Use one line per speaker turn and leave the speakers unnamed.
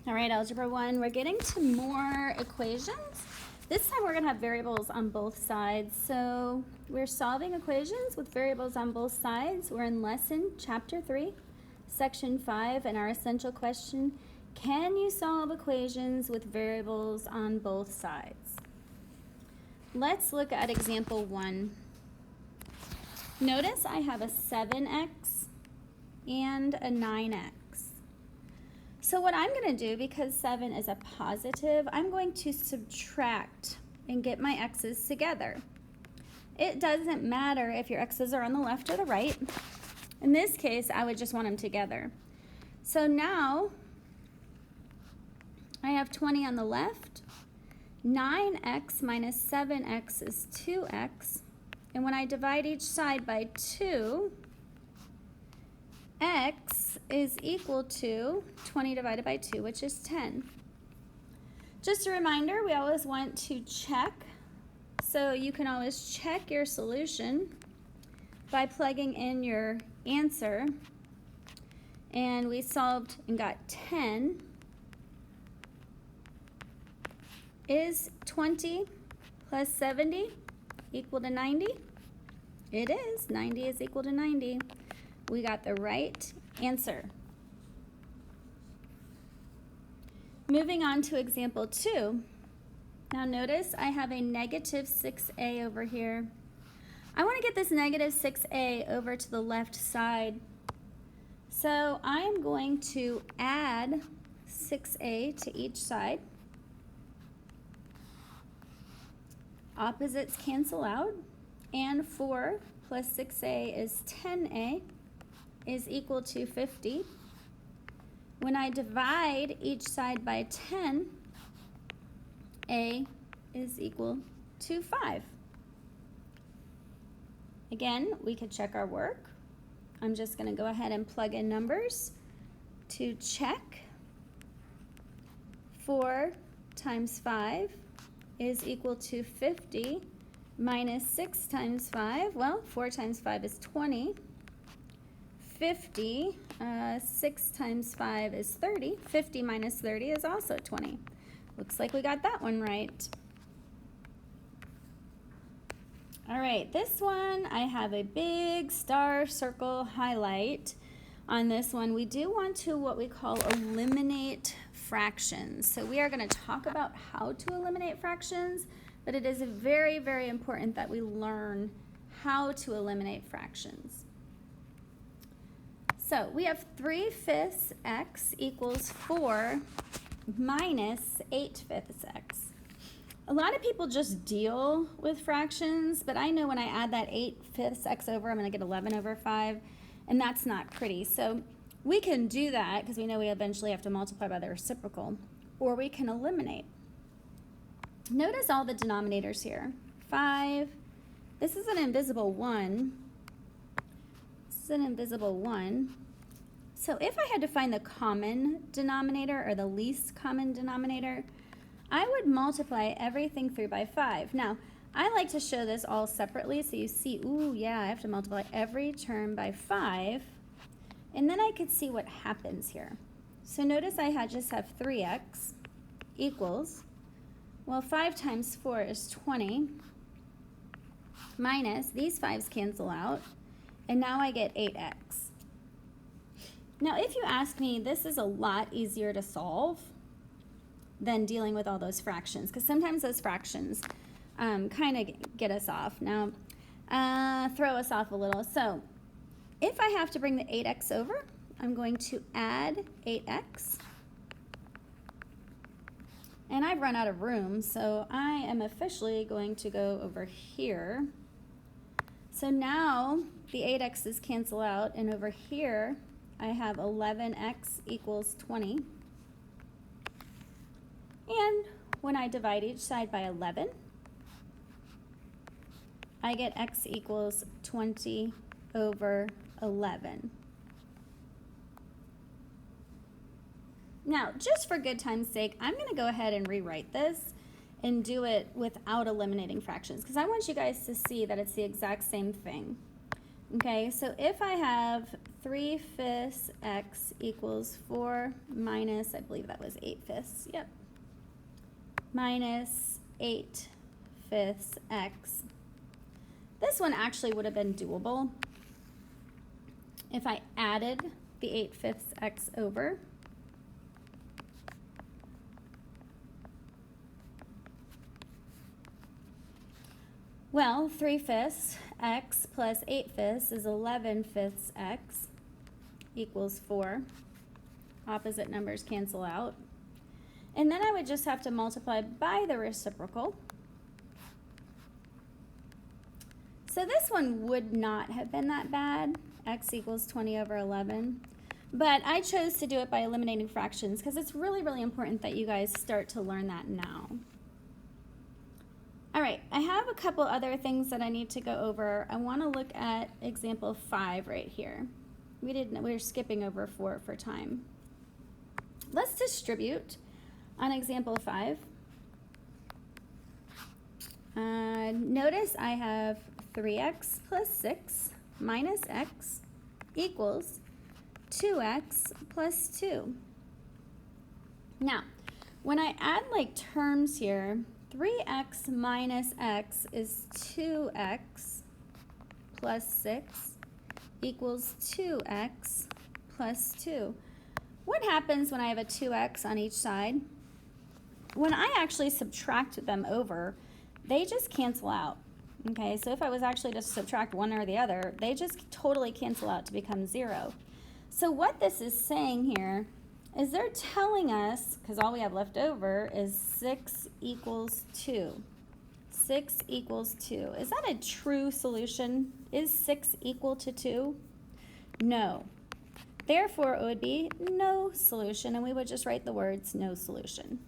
All right, Algebra 1, we're getting to more equations. This time we're going to have variables on both sides. So we're solving equations with variables on both sides. We're in lesson chapter 3, section 5, and our essential question, can you solve equations with variables on both sides? Let's look at example 1. Notice I have a 7x and a 9x. So what I'm going to do, because 7 is a positive, I'm going to subtract and get my x's together. It doesn't matter if your x's are on the left or the right. In this case, I would just want them together. So now I have 20 on the left. 9x minus 7x is 2x. And when I divide each side by 2, x is equal to 20 divided by 2, which is 10. Just a reminder, we always want to check. So you can always check your solution by plugging in your answer. And we solved and got 10. Is 20 plus 70 equal to 90? It is. 90 is equal to 90. We got the right answer. Moving on to example 2. Now notice I have a negative 6a over here. I want to get this negative 6a over to the left side. So I am going to add 6a to each side. Opposites cancel out, and 4 plus 6a is 10a is equal to 50. When I divide each side by 10, a is equal to 5. Again, we could check our work. I'm just going to go ahead and plug in numbers to check. 4 times 5 is equal to 50 minus 6 times 5. Well, 4 times 5 is 20. 50, 6 times 5 is 30. 50 minus 30 is also 20. Looks like we got that one right. All right, this one, I have a big star circle highlight on this one. We do want to what we call eliminate fractions. So we are going to talk about how to eliminate fractions, but it is very, very important that we learn how to eliminate fractions. So we have 3/5 x equals 4 minus 8/5 x. A lot of people just deal with fractions, but I know when I add that 8/5 x over, I'm going to get 11 over 5, and that's not pretty. So we can do that because we know we eventually have to multiply by the reciprocal, or we can eliminate. Notice all the denominators here. 5, this is an invisible 1. This is an invisible 1. So if I had to find the common denominator or the least common denominator, I would multiply everything through by 5. Now, I like to show this all separately so you see, ooh, yeah, I have to multiply every term by 5. And then I could see what happens here. So notice I just have 3x equals, well, 5 times 4 is 20, minus, these 5's cancel out, and now I get 8x. Now, if you ask me, this is a lot easier to solve than dealing with all those fractions, because sometimes those fractions kind of get us off. Now, throw us off a little. So if I have to bring the 8x over, I'm going to add 8x. And I've run out of room, so I am officially going to go over here. So now the 8x's cancel out, and over here I have 11x equals 20. And when I divide each side by 11, I get x equals 20 over 11. Now, just for good time's sake, I'm going to go ahead and rewrite this and do it without eliminating fractions, because I want you guys to see that it's the exact same thing. Okay, so if I have 3/5 x equals 4 minus, I believe that was 8/5, yep, minus 8/5 x. This one actually would have been doable if I added the 8/5 x over. Well, 3/5 x plus 8/5 is 11/5 x equals 4. Opposite numbers cancel out. And then I would just have to multiply by the reciprocal. So this one would not have been that bad, x equals 20 over 11. But I chose to do it by eliminating fractions because it's really, really important that you guys start to learn that now. All right, I have a couple other things that I need to go over. I want to look at example 5 right here. We're skipping over 4 for time. Let's distribute on example 5. Notice I have 3x plus 6 minus x equals 2x plus 2. Now, when I add like terms here, 3x minus x is 2x plus 6 equals 2x plus 2. What happens when I have a 2x on each side? When I actually subtract them over, they just cancel out. Okay, so if I was actually to subtract one or the other, they just totally cancel out to become 0. So what this is saying here is they're telling us, because all we have left over is 6 equals 2. 6 equals 2. Is that a true solution? Is 6 equal to 2? No. Therefore, it would be no solution, and we would just write the words no solution.